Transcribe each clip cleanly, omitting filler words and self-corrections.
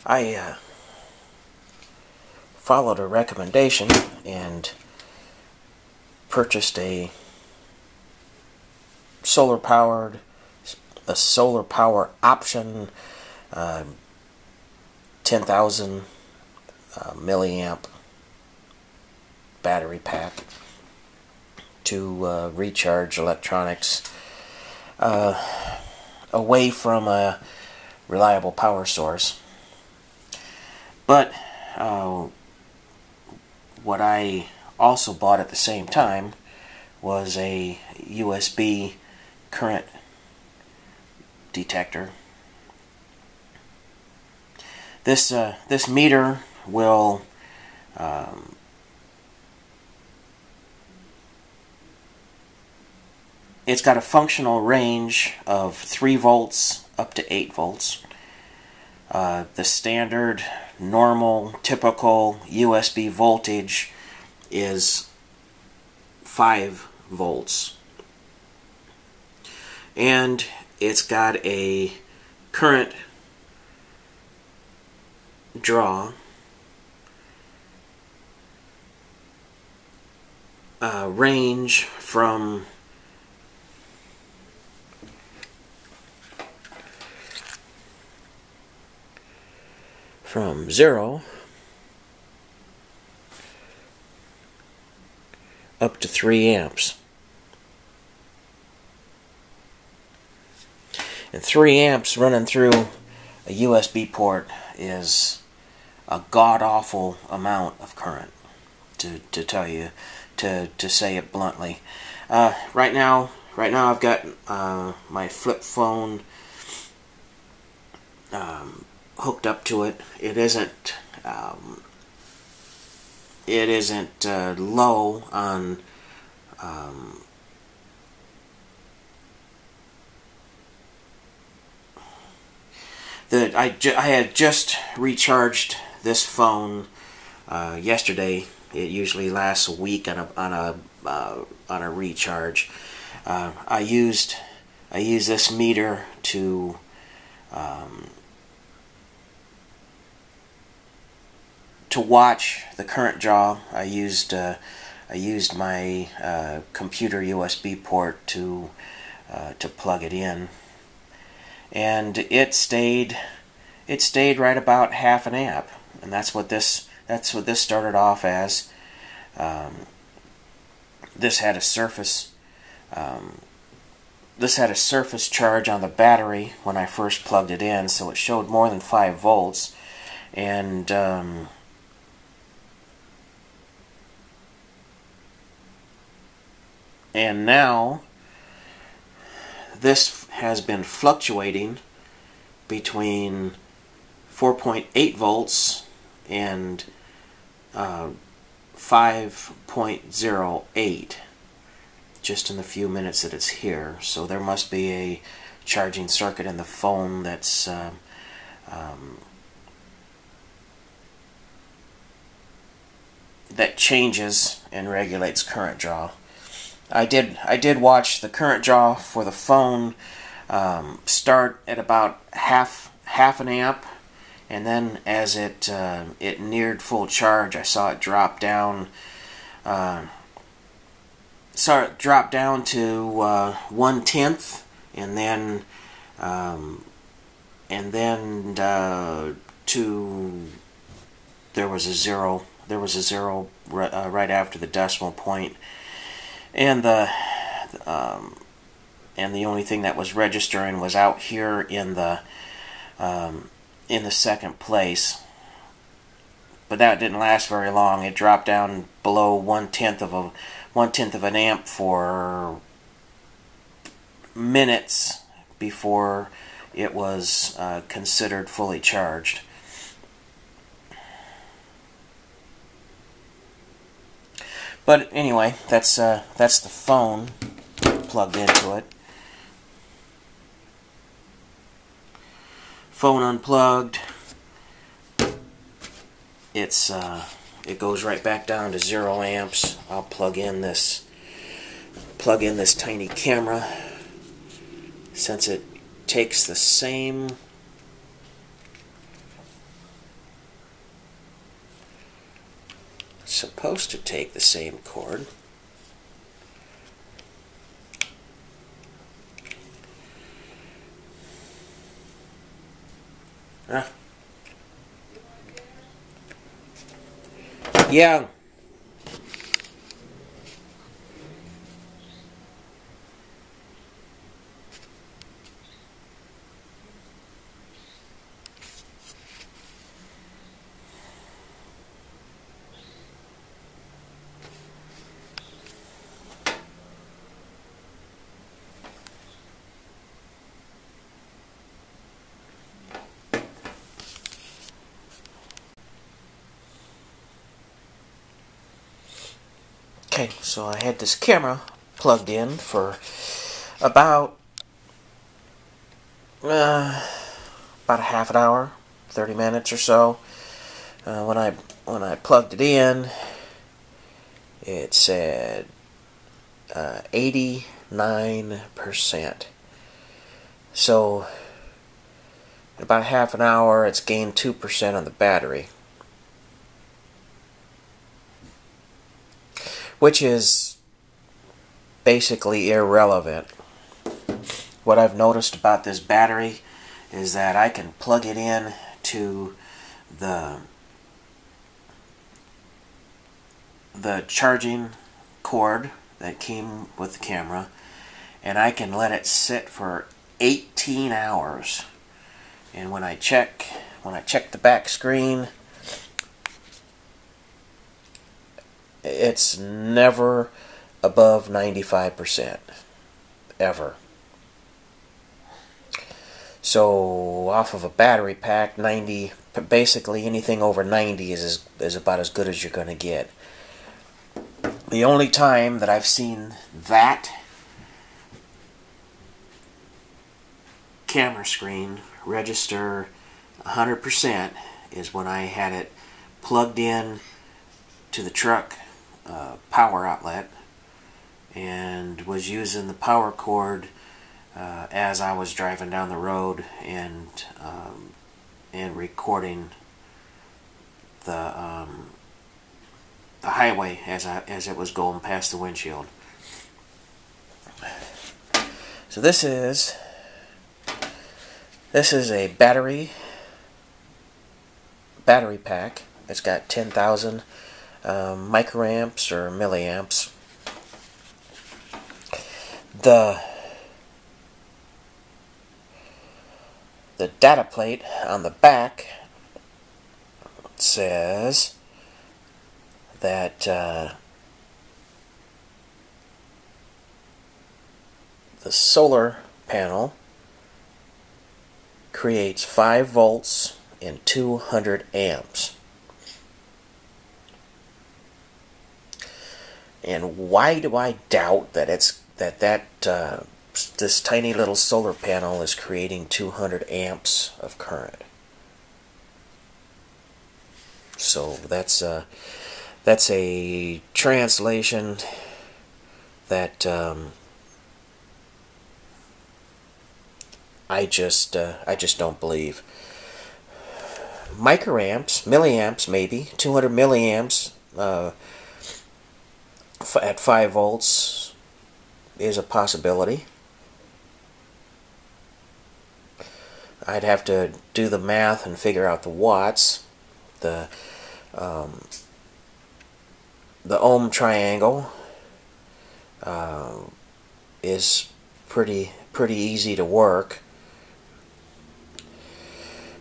I followed a recommendation and purchased a solar power option 10,000 milliamp battery pack to recharge electronics away from a reliable power source. But what I also bought at the same time was a USB current detector. This meter will it's got a functional range of 3 volts up to 8 volts. The standard, normal, typical USB voltage is 5 volts. And it's got a current draw range from 0 up to 3 amps. And 3 amps running through a USB port is a god-awful amount of current, to say it bluntly. Right now I've got my flip phone hooked up to it. It isn't low on I had just recharged this phone yesterday. It usually lasts a week on a recharge. I used this meter to watch the current draw. I used my computer USB port to plug it in, and it stayed right about half an amp, and that's what this started off as. This had a surface charge on the battery when I first plugged it in, so it showed more than 5 volts, and now this has been fluctuating between 4.8 volts and 5.08 just in the few minutes that it's here. So there must be a charging circuit in the phone that's that changes and regulates current draw. I did watch the current draw for the phone start at about half an amp, and then as it neared full charge, I saw it drop down. Saw it drop down to 1/10, and then to there was a zero. There was a zero right after the decimal point. And the only thing that was registering was out here in the second place. But that didn't last very long. It dropped down below 1/10 of an amp for minutes before it was considered fully charged. But anyway, that's the phone plugged into it. Phone unplugged. It goes right back down to 0 amps. I'll plug in this tiny camera, since it takes the same supposed to take the same cord. Yeah. Okay, so I had this camera plugged in for about a half an hour, 30 minutes or so. When I plugged it in, it said 89%. So in about half an hour, it's gained 2% on the battery, which is basically irrelevant. What I've noticed about this battery is that I can plug it in to the charging cord that came with the camera, and I can let it sit for 18 hours. And when I check the back screen, it's never above 95%, ever. So off of a battery pack, basically anything over 90 is about as good as you're going to get. The only time that I've seen that camera screen register 100% is when I had it plugged in to the truck power outlet and was using the power cord as I was driving down the road and recording the highway as it was going past the windshield. So this is a battery pack. It's got 10,000 microamps or milliamps. The data plate on the back says that the solar panel creates 5 volts and 200 amps. And why do I doubt that this tiny little solar panel is creating 200 amps of current? So that's a translation that I just don't believe. Microamps, milliamps, maybe 200 milliamps at 5 volts is a possibility. I'd have to do the math and figure out the watts. The ohm triangle is pretty easy to work,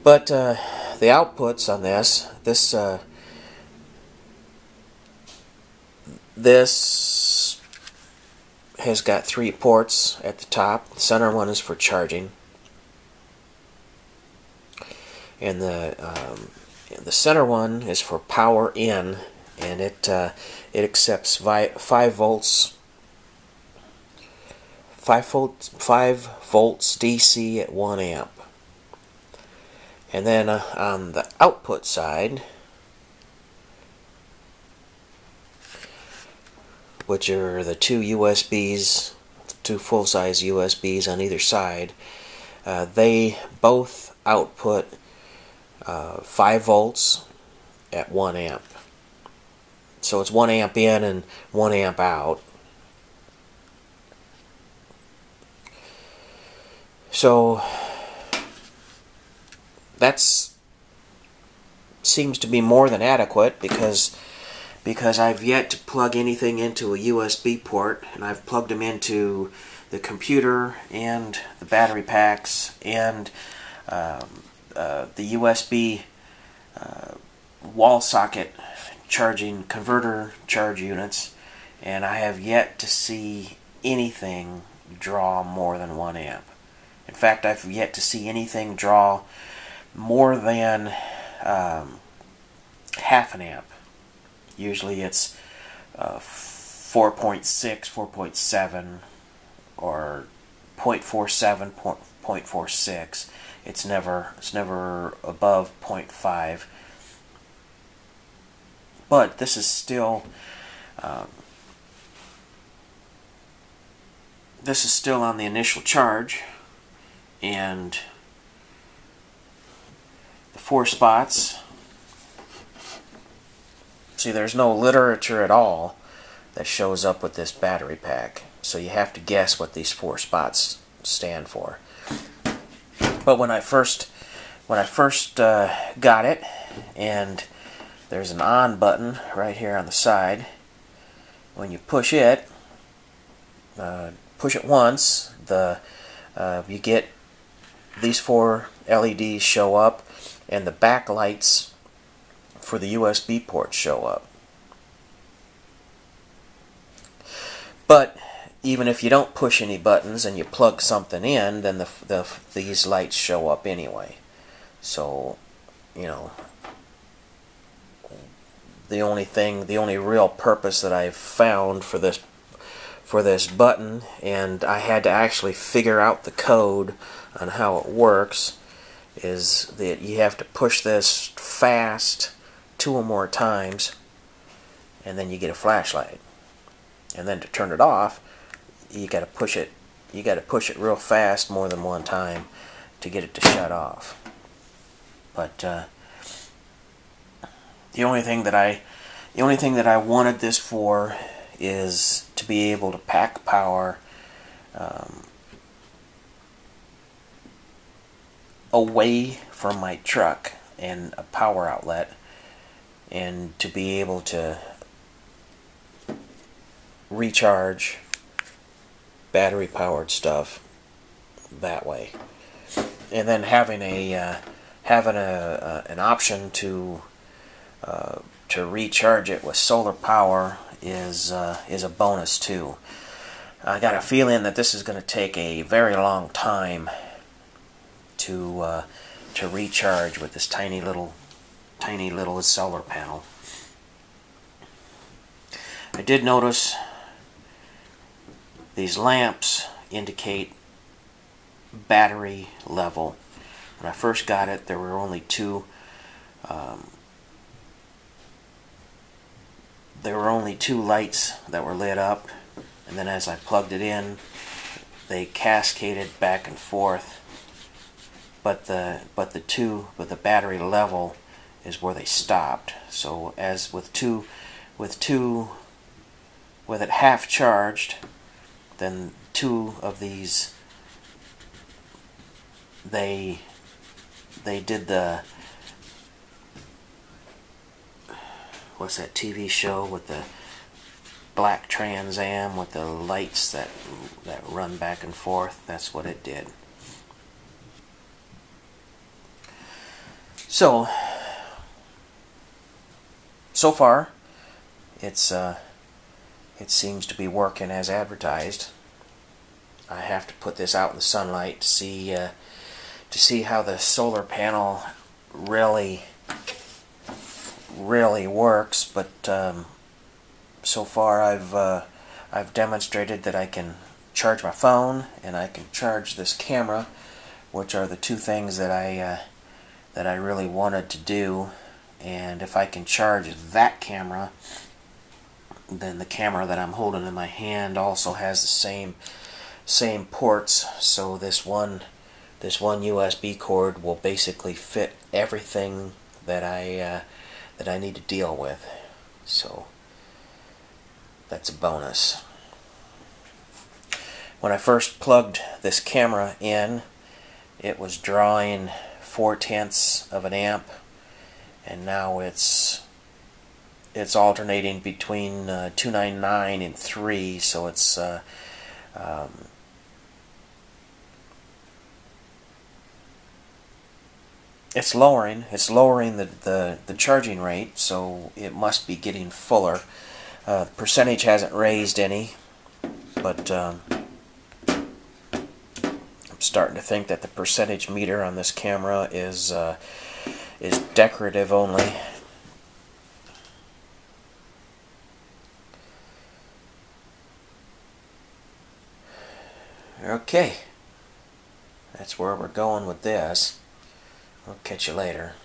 but the outputs on this has got 3 ports at the top. The center one is for charging, and the center one is for power in, and it accepts 5 volts DC at 1 amp. And then on the output side, which are the 2 USBs, 2 full-size USBs on either side, they both output 5 volts at 1 amp. So it's 1 amp in and 1 amp out. So that's seems to be more than adequate, because I've yet to plug anything into a USB port, and I've plugged them into the computer and the battery packs and the USB wall socket charging converter charge units, and I have yet to see anything draw more than 1 amp. In fact, I've yet to see anything draw more than half an amp. Usually it's 4.6, 4.7, or 0.47, 0.46. It's never above 0.5. But this is still on the initial charge, and the 4 spots. See, there's no literature at all that shows up with this battery pack, so you have to guess what these 4 spots stand for. But when I first got it, and there's an on button right here on the side. When you push it once, you get these 4 LEDs show up, and the backlights for the USB port show up. But even if you don't push any buttons and you plug something in, then these lights show up anyway. So, you know, the only real purpose that I've found for this button, and I had to actually figure out the code on how it works, is that you have to push this fast 2 or more times, and then you get a flashlight. And then to turn it off, you got to push it real fast more than 1 time to get it to shut off. But the only thing that I wanted this for is to be able to pack power away from my truck and a power outlet, and to be able to recharge battery powered stuff that way. And then having an option to recharge it with solar power is a bonus too. I got a feeling that this is going to take a very long time to recharge with this tiny little solar panel. I did notice these lamps indicate battery level. When I first got it, there were only two lights that were lit up, and then as I plugged it in, they cascaded back and forth. But the battery level is where they stopped. So as with it half charged, then 2 of these, they did the, what's that TV show with the black Trans Am with the lights that run back and forth? That's what it did. So far, it seems to be working as advertised. I have to put this out in the sunlight to see how the solar panel really works. But so far, I've demonstrated that I can charge my phone and I can charge this camera, which are the 2 things that I really wanted to do. And if I can charge that camera, then the camera that I'm holding in my hand also has the same ports. So this one USB cord will basically fit everything that I need to deal with. So that's a bonus. When I first plugged this camera in, it was drawing 4/10 of an amp, and now it's alternating between 299 and 3, so it's lowering the charging rate, so it must be getting fuller. The percentage hasn't raised any, but I'm starting to think that the percentage meter on this camera is decorative only. Okay, that's where we're going with this. I'll catch you later.